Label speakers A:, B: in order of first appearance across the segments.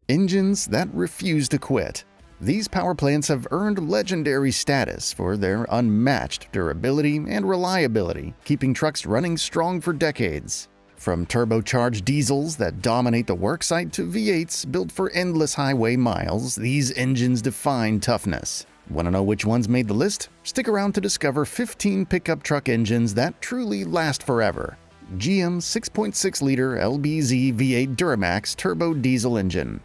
A: Engines that refuse to quit. These power plants have earned legendary status for their unmatched durability and reliability, keeping trucks running strong for decades. From turbocharged diesels that dominate the worksite to V8s built for endless highway miles, these engines define toughness. Want to know which ones made the list? Stick around to discover 15 pickup truck engines that truly last forever. GM 6.6-liter LBZ V8 Duramax turbo diesel engine.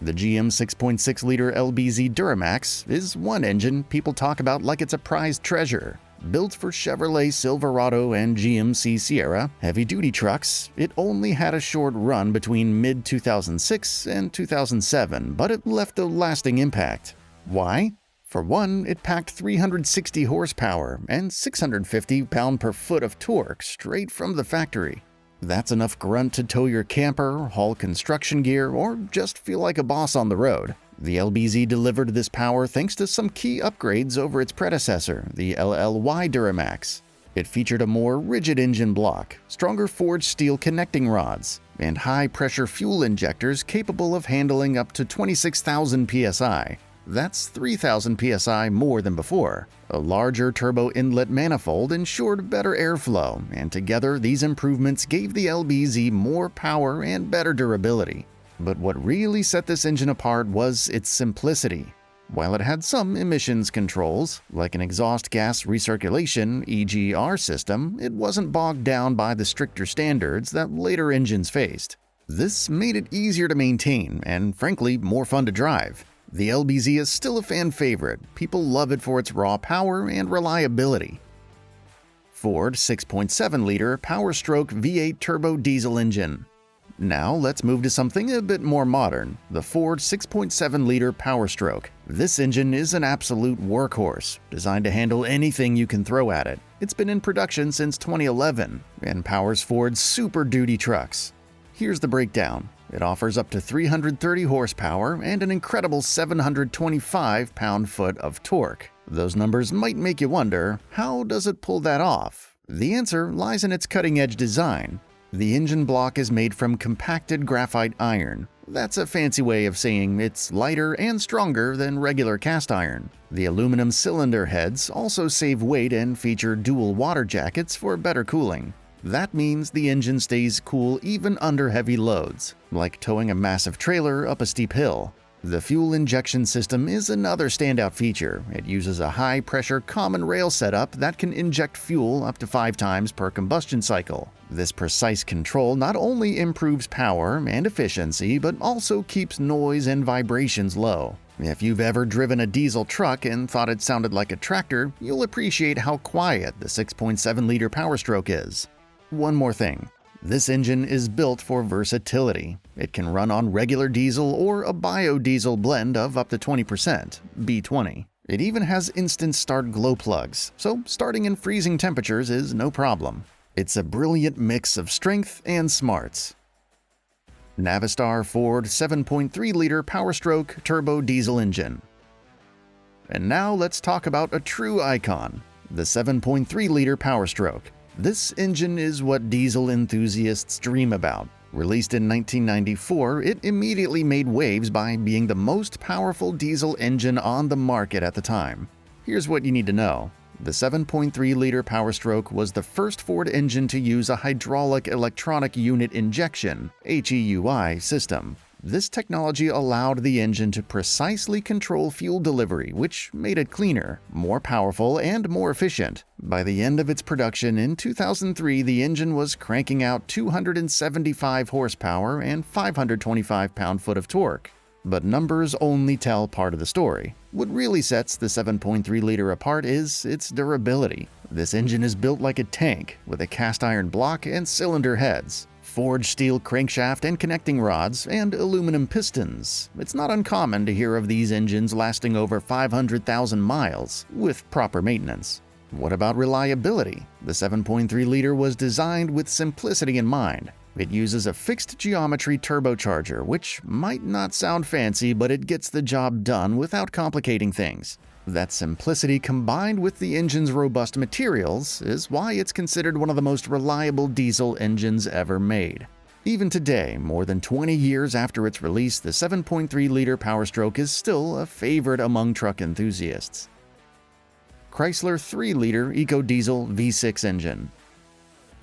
A: The GM 6.6-liter LBZ Duramax is one engine people talk about like it's a prized treasure. Built for Chevrolet Silverado and GMC Sierra heavy-duty trucks, it only had a short run between mid-2006 and 2007, but it left a lasting impact. Why? For one, it packed 360 horsepower and 650 pound-per-foot of torque straight from the factory. That's enough grunt to tow your camper, haul construction gear, or just feel like a boss on the road. The LBZ delivered this power thanks to some key upgrades over its predecessor, the LLY Duramax. It featured a more rigid engine block, stronger forged steel connecting rods, and high-pressure fuel injectors capable of handling up to 26,000 psi. That's 3,000 psi more than before. A larger turbo inlet manifold ensured better airflow, and together these improvements gave the LBZ more power and better durability. But what really set this engine apart was its simplicity. While it had some emissions controls, like an exhaust gas recirculation (EGR) system, it wasn't bogged down by the stricter standards that later engines faced. This made it easier to maintain and, frankly, more fun to drive. The LBZ is still a fan favorite. People love it for its raw power and reliability. Ford 6.7-liter Powerstroke V8 turbo diesel engine. Now let's move to something a bit more modern, the Ford 6.7-liter Powerstroke. This engine is an absolute workhorse, designed to handle anything you can throw at it. It's been in production since 2011 and powers Ford's Super Duty trucks. Here's the breakdown. It offers up to 330 horsepower and an incredible 725 pound-foot of torque. Those numbers might make you wonder, how does it pull that off? The answer lies in its cutting-edge design. The engine block is made from compacted graphite iron. That's a fancy way of saying it's lighter and stronger than regular cast iron. The aluminum cylinder heads also save weight and feature dual water jackets for better cooling. That means the engine stays cool even under heavy loads, like towing a massive trailer up a steep hill. The fuel injection system is another standout feature. It uses a high-pressure common rail setup that can inject fuel up to 5 times per combustion cycle. This precise control not only improves power and efficiency, but also keeps noise and vibrations low. If you've ever driven a diesel truck and thought it sounded like a tractor, you'll appreciate how quiet the 6.7-liter Powerstroke is. One more thing. This engine is built for versatility. It can run on regular diesel or a biodiesel blend of up to 20%, B20. It even has instant start glow plugs, so starting in freezing temperatures is no problem. It's a brilliant mix of strength and smarts. Navistar Ford 7.3-liter Powerstroke turbo diesel engine. And now let's talk about a true icon, the 7.3-liter Powerstroke. This engine is what diesel enthusiasts dream about. Released in 1994, it immediately made waves by being the most powerful diesel engine on the market at the time. Here's what you need to know. The 7.3-liter Powerstroke was the first Ford engine to use a hydraulic electronic unit injection (HEUI) system. This technology allowed the engine to precisely control fuel delivery, which made it cleaner, more powerful, and more efficient. By the end of its production in 2003, the engine was cranking out 275 horsepower and 525 pound-foot of torque. But numbers only tell part of the story. What really sets the 7.3-liter apart is its durability. This engine is built like a tank, with a cast-iron block and cylinder heads, forged steel crankshaft and connecting rods, and aluminum pistons. It's not uncommon to hear of these engines lasting over 500,000 miles, with proper maintenance. What about reliability? The 7.3-liter was designed with simplicity in mind. It uses a fixed geometry turbocharger, which might not sound fancy, but it gets the job done without complicating things. That simplicity combined with the engine's robust materials is why it's considered one of the most reliable diesel engines ever made. Even today, more than 20 years after its release, the 7.3-liter Power Stroke is still a favorite among truck enthusiasts. Chrysler 3-liter EcoDiesel V6 engine.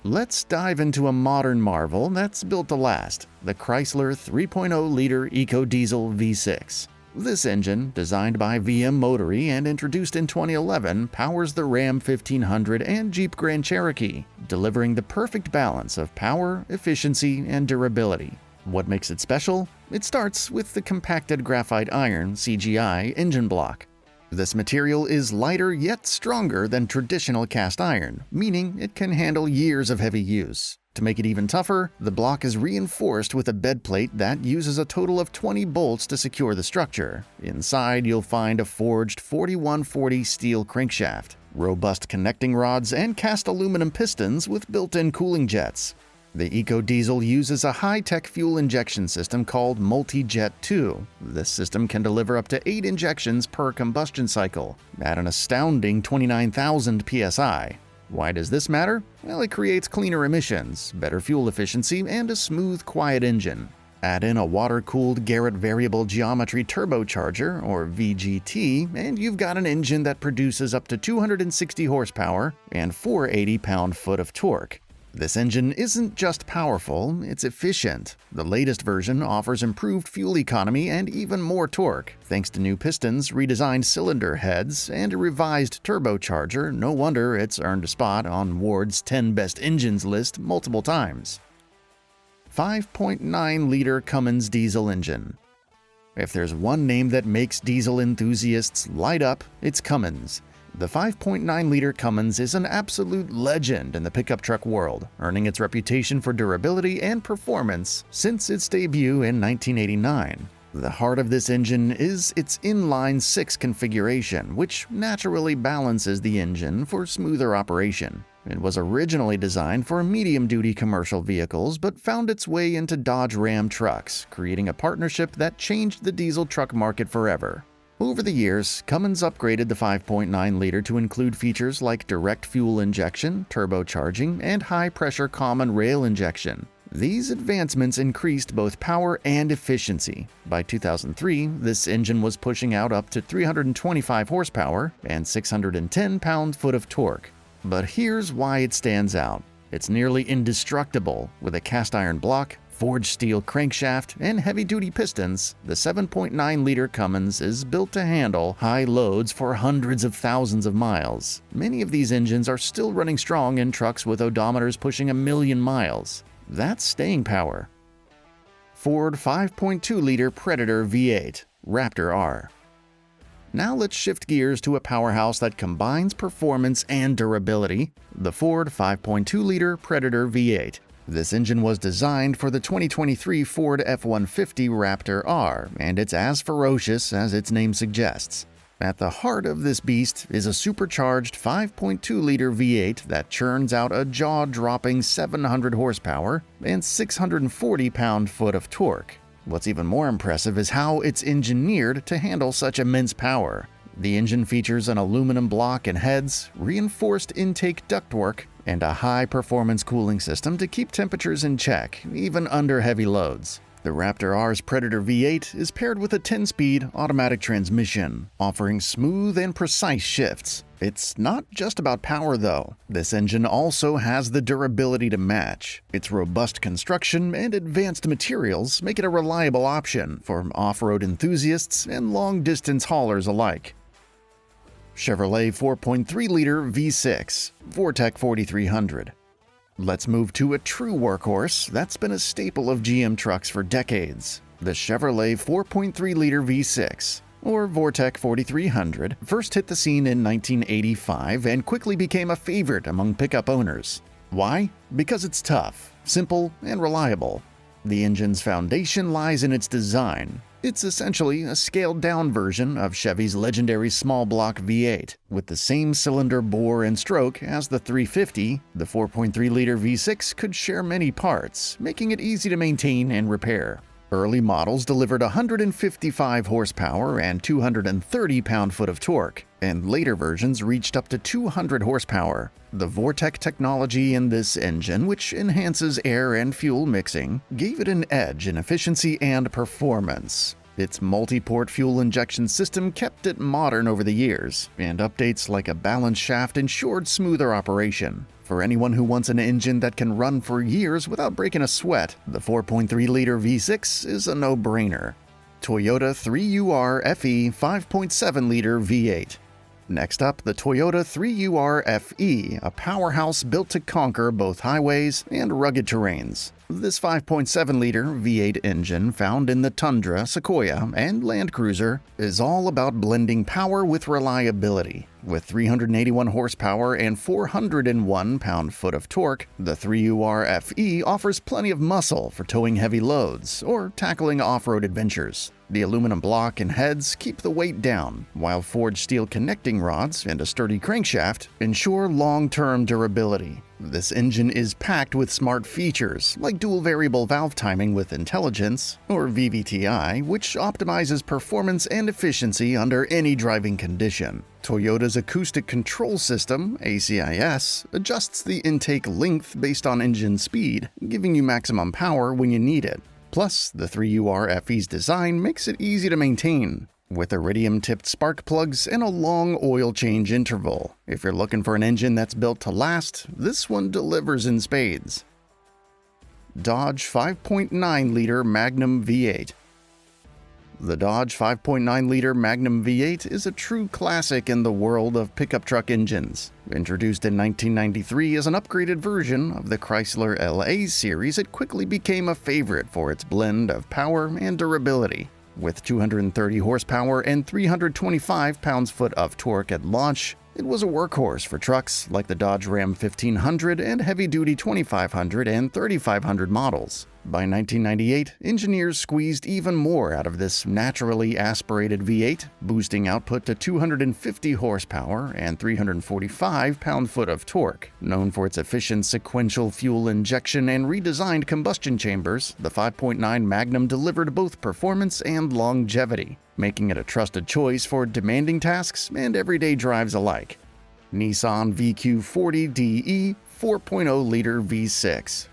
A: Let's dive into a modern marvel that's built to last, the Chrysler 3.0-liter EcoDiesel V6. This engine, designed by VM Motory and introduced in 2011, powers the Ram 1500 and Jeep Grand Cherokee, delivering the perfect balance of power, efficiency, and durability. What makes it special? It starts with the compacted graphite iron (CGI) engine block. This material is lighter yet stronger than traditional cast iron, meaning it can handle years of heavy use. To make it even tougher, the block is reinforced with a bed plate that uses a total of 20 bolts to secure the structure. Inside, you'll find a forged 4140 steel crankshaft, robust connecting rods, and cast aluminum pistons with built-in cooling jets. The EcoDiesel uses a high-tech fuel injection system called Multi-Jet 2. This system can deliver up to 8 injections per combustion cycle, at an astounding 29,000 psi. Why does this matter? Well, it creates cleaner emissions, better fuel efficiency, and a smooth, quiet engine. Add in a water-cooled Garrett Variable Geometry Turbocharger, or VGT, and you've got an engine that produces up to 260 horsepower and 480 pound-foot of torque. This engine isn't just powerful, it's efficient. The latest version offers improved fuel economy and even more torque, thanks to new pistons, redesigned cylinder heads, and a revised turbocharger. No wonder it's earned a spot on Ward's 10 Best Engines list multiple times. 5.9-liter Cummins diesel engine. If there's one name that makes diesel enthusiasts light up, it's Cummins. The 5.9-liter Cummins is an absolute legend in the pickup truck world, earning its reputation for durability and performance since its debut in 1989. The heart of this engine is its Inline-Six configuration, which naturally balances the engine for smoother operation. It was originally designed for medium-duty commercial vehicles but found its way into Dodge Ram trucks, creating a partnership that changed the diesel truck market forever. Over the years, Cummins upgraded the 5.9-liter to include features like direct fuel injection, turbocharging, and high-pressure common rail injection. These advancements increased both power and efficiency. By 2003, this engine was pushing out up to 325 horsepower and 610 pound-foot of torque. But here's why it stands out. It's nearly indestructible. With a cast iron block, forged steel crankshaft, and heavy-duty pistons, the 7.9-liter Cummins is built to handle high loads for hundreds of thousands of miles. Many of these engines are still running strong in trucks with odometers pushing 1,000,000 miles. That's staying power. Ford 5.2-liter Predator V8 Raptor R. Now let's shift gears to a powerhouse that combines performance and durability, the Ford 5.2-liter Predator V8. This engine was designed for the 2023 Ford F-150 Raptor R, and it's as ferocious as its name suggests. At the heart of this beast is a supercharged 5.2-liter V8 that churns out a jaw-dropping 700 horsepower and 640 pound-foot of torque. What's even more impressive is how it's engineered to handle such immense power. The engine features an aluminum block and heads, reinforced intake ductwork, and a high-performance cooling system to keep temperatures in check, even under heavy loads. The Raptor R's Predator V8 is paired with a 10-speed automatic transmission, offering smooth and precise shifts. It's not just about power, though. This engine also has the durability to match. Its robust construction and advanced materials make it a reliable option for off-road enthusiasts and long-distance haulers alike. Chevrolet 4.3-liter V6 Vortec 4300. Let's move to a true workhorse that's been a staple of GM trucks for decades. The Chevrolet 4.3-liter V6, or Vortec 4300, first hit the scene in 1985 and quickly became a favorite among pickup owners. Why? Because it's tough, simple, and reliable. The engine's foundation lies in its design. It's essentially a scaled-down version of Chevy's legendary small-block V8. With the same cylinder bore and stroke as the 350, the 4.3-liter V6 could share many parts, making it easy to maintain and repair. Early models delivered 155 horsepower and 230 pound-foot of torque, and later versions reached up to 200 horsepower. The Vortec technology in this engine, which enhances air and fuel mixing, gave it an edge in efficiency and performance. Its multi-port fuel injection system kept it modern over the years, and updates like a balance shaft ensured smoother operation. For anyone who wants an engine that can run for years without breaking a sweat, the 4.3-liter V6 is a no-brainer. Toyota 3UR FE 5.7-liter V8. Next up, the Toyota 3UR FE, a powerhouse built to conquer both highways and rugged terrains. This 5.7-liter V8 engine, found in the Tundra, Sequoia, and Land Cruiser, is all about blending power with reliability. With 381 horsepower and 401 pound-foot of torque, the 3UR FE offers plenty of muscle for towing heavy loads or tackling off-road adventures. The aluminum block and heads keep the weight down, while forged steel connecting rods and a sturdy crankshaft ensure long-term durability. This engine is packed with smart features, like dual variable valve timing with intelligence, or VVTi, which optimizes performance and efficiency under any driving condition. Toyota's acoustic control system, ACIS, adjusts the intake length based on engine speed, giving you maximum power when you need it. Plus, the 3UR FE's design makes it easy to maintain, with iridium-tipped spark plugs and a long oil change interval. If you're looking for an engine that's built to last, this one delivers in spades. Dodge 5.9-liter Magnum V8. The Dodge 5.9-liter Magnum V8 is a true classic in the world of pickup truck engines. Introduced in 1993 as an upgraded version of the Chrysler LA series, it quickly became a favorite for its blend of power and durability. With 230 horsepower and 325 pounds-foot of torque at launch, it was a workhorse for trucks like the Dodge Ram 1500 and heavy-duty 2500 and 3500 models. By 1998, engineers squeezed even more out of this naturally aspirated V8, boosting output to 250 horsepower and 345 pound-foot of torque. Known for its efficient sequential fuel injection and redesigned combustion chambers, the 5.9 Magnum delivered both performance and longevity, making it a trusted choice for demanding tasks and everyday drives alike. Nissan VQ40DE 4.0-liter V6.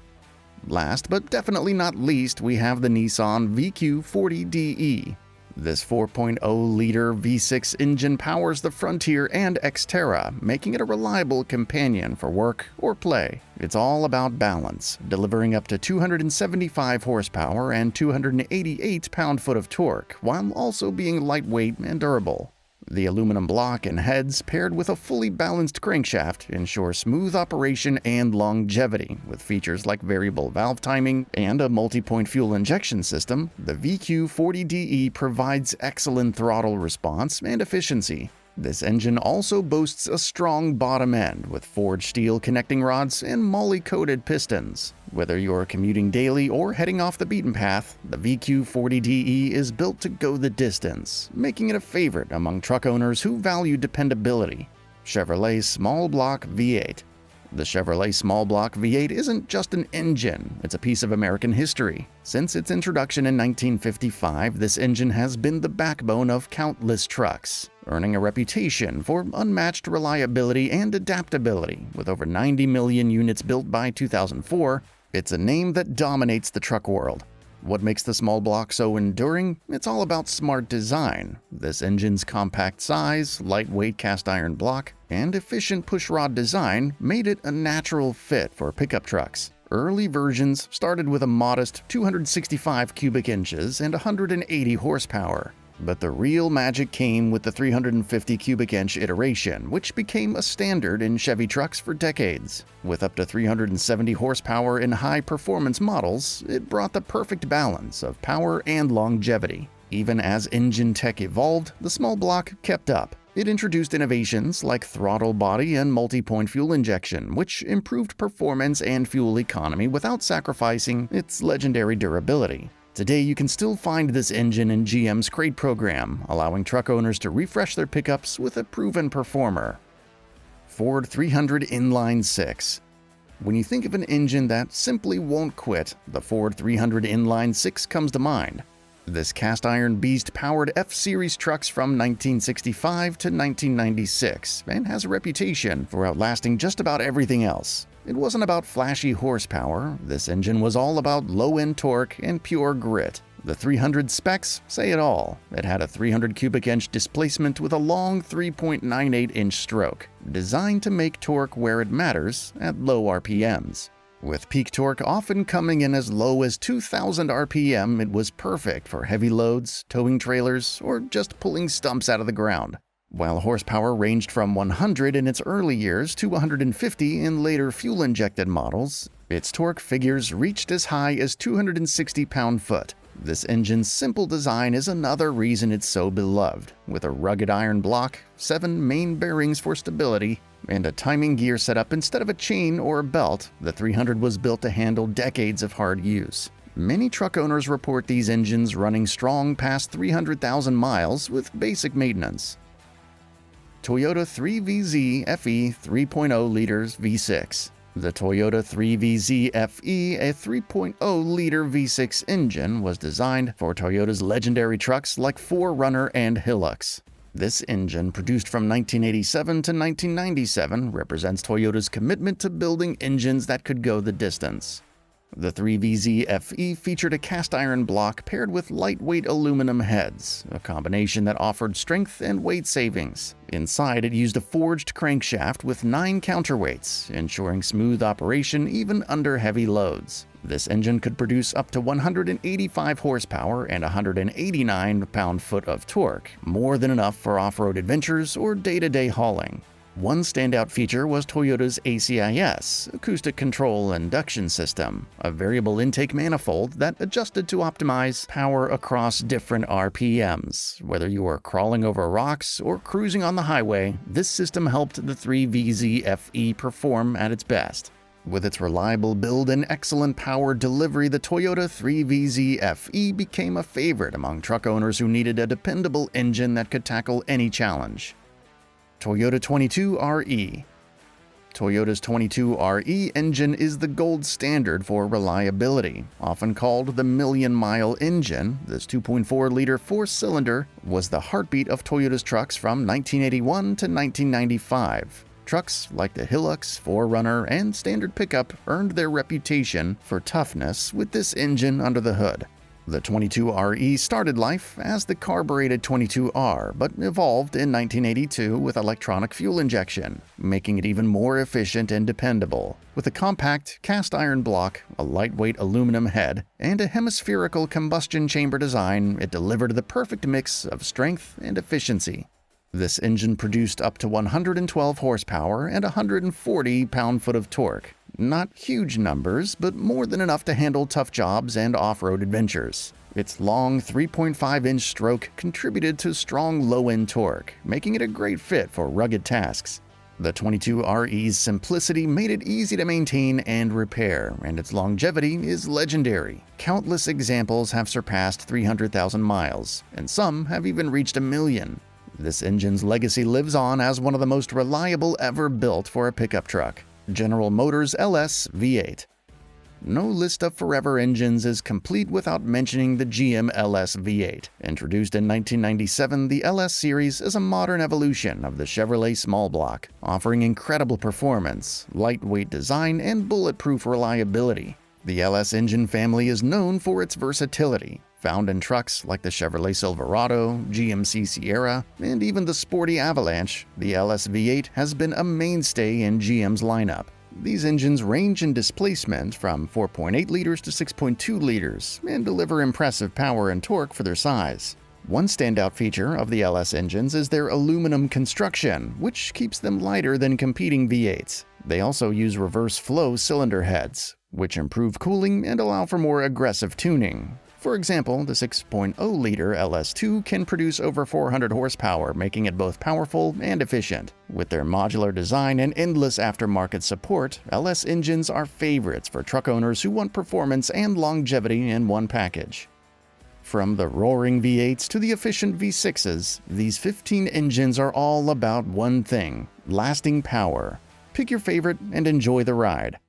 A: Last but definitely not least, we have the Nissan VQ40DE. This 4.0-liter V6 engine powers the Frontier and Xterra, making it a reliable companion for work or play. It's all about balance, delivering up to 275 horsepower and 288 pound-foot of torque, while also being lightweight and durable. The aluminum block and heads, paired with a fully balanced crankshaft, ensure smooth operation and longevity. With features like variable valve timing and a multi-point fuel injection system, the VQ40DE provides excellent throttle response and efficiency. This engine also boasts a strong bottom end with forged steel connecting rods and moly-coated pistons. Whether you're commuting daily or heading off the beaten path, the VQ40DE is built to go the distance, making it a favorite among truck owners who value dependability. Chevrolet Small Block V8. The Chevrolet Small Block V8 isn't just an engine, it's a piece of American history. Since its introduction in 1955, this engine has been the backbone of countless trucks, earning a reputation for unmatched reliability and adaptability. With over 90 million units built by 2004, it's a name that dominates the truck world. What makes the small block so enduring? It's all about smart design. This engine's compact size, lightweight cast-iron block, and efficient pushrod design made it a natural fit for pickup trucks. Early versions started with a modest 265 cubic inches and 180 horsepower. But the real magic came with the 350 cubic inch iteration, which became a standard in Chevy trucks for decades. With up to 370 horsepower in high-performance models, it brought the perfect balance of power and longevity. Even as engine tech evolved, the small block kept up. It introduced innovations like throttle body and multi-point fuel injection, which improved performance and fuel economy without sacrificing its legendary durability. Today, you can still find this engine in GM's Crate program, allowing truck owners to refresh their pickups with a proven performer. Ford 300 Inline-Six. When you think of an engine that simply won't quit, the Ford 300 Inline-Six comes to mind. This cast-iron beast powered F-Series trucks from 1965 to 1996 and has a reputation for outlasting just about everything else. It wasn't about flashy horsepower, this engine was all about low-end torque and pure grit. The 300 specs say it all. It had a 300 cubic inch displacement with a long 3.98-inch stroke, designed to make torque where it matters at low RPMs. With peak torque often coming in as low as 2,000 RPM, it was perfect for heavy loads, towing trailers, or just pulling stumps out of the ground. While horsepower ranged from 100 in its early years to 150 in later fuel-injected models, its torque figures reached as high as 260 pound-foot. This engine's simple design is another reason it's so beloved. With a rugged iron block, 7 main bearings for stability, and a timing gear setup instead of a chain or a belt, the 300 was built to handle decades of hard use. Many truck owners report these engines running strong past 300,000 miles with basic maintenance. Toyota 3VZ FE 3.0 liters V6. The Toyota 3VZ FE, a 3.0-liter V6 engine, was designed for Toyota's legendary trucks like 4Runner and Hilux. This engine, produced from 1987 to 1997, represents Toyota's commitment to building engines that could go the distance. The 3VZ FE featured a cast-iron block paired with lightweight aluminum heads, a combination that offered strength and weight savings. Inside, it used a forged crankshaft with 9 counterweights, ensuring smooth operation even under heavy loads. This engine could produce up to 185 horsepower and 189 pound-foot of torque, more than enough for off-road adventures or day-to-day hauling. One standout feature was Toyota's ACIS, Acoustic Control Induction System, a variable intake manifold that adjusted to optimize power across different RPMs. Whether you were crawling over rocks or cruising on the highway, this system helped the 3VZ FE perform at its best. With its reliable build and excellent power delivery, the Toyota 3VZ FE became a favorite among truck owners who needed a dependable engine that could tackle any challenge. Toyota 22RE. Toyota's 22RE engine is the gold standard for reliability. Often called the million-mile engine, this 2.4-liter four-cylinder was the heartbeat of Toyota's trucks from 1981 to 1995. Trucks like the Hilux, 4Runner, and standard pickup earned their reputation for toughness with this engine under the hood. The 22RE started life as the carbureted 22R, but evolved in 1982 with electronic fuel injection, making it even more efficient and dependable. With a compact cast-iron block, a lightweight aluminum head, and a hemispherical combustion chamber design, it delivered the perfect mix of strength and efficiency. This engine produced up to 112 horsepower and 140 pound-foot of torque. Not huge numbers, but more than enough to handle tough jobs and off-road adventures. Its long 3.5-inch stroke contributed to strong low-end torque, making it a great fit for rugged tasks. The 22RE's simplicity made it easy to maintain and repair, and its longevity is legendary. Countless examples have surpassed 300,000 miles, and some have even reached 1 million. This engine's legacy lives on as one of the most reliable ever built for a pickup truck. General Motors LS V8. No list of forever engines is complete without mentioning the GM LS V8. Introduced in 1997, the LS series is a modern evolution of the Chevrolet small block, offering incredible performance, lightweight design, and bulletproof reliability. The LS engine family is known for its versatility, found in trucks like the Chevrolet Silverado, GMC Sierra, and even the sporty Avalanche. The LS V8 has been a mainstay in GM's lineup. These engines range in displacement from 4.8 liters to 6.2 liters and deliver impressive power and torque for their size. One standout feature of the LS engines is their aluminum construction, which keeps them lighter than competing V8s. They also use reverse flow cylinder heads, which improve cooling and allow for more aggressive tuning. For example, the 6.0-liter LS2 can produce over 400 horsepower, making it both powerful and efficient. With their modular design and endless aftermarket support, LS engines are favorites for truck owners who want performance and longevity in one package. From the roaring V8s to the efficient V6s, these 15 engines are all about one thing: lasting power. Pick your favorite and enjoy the ride.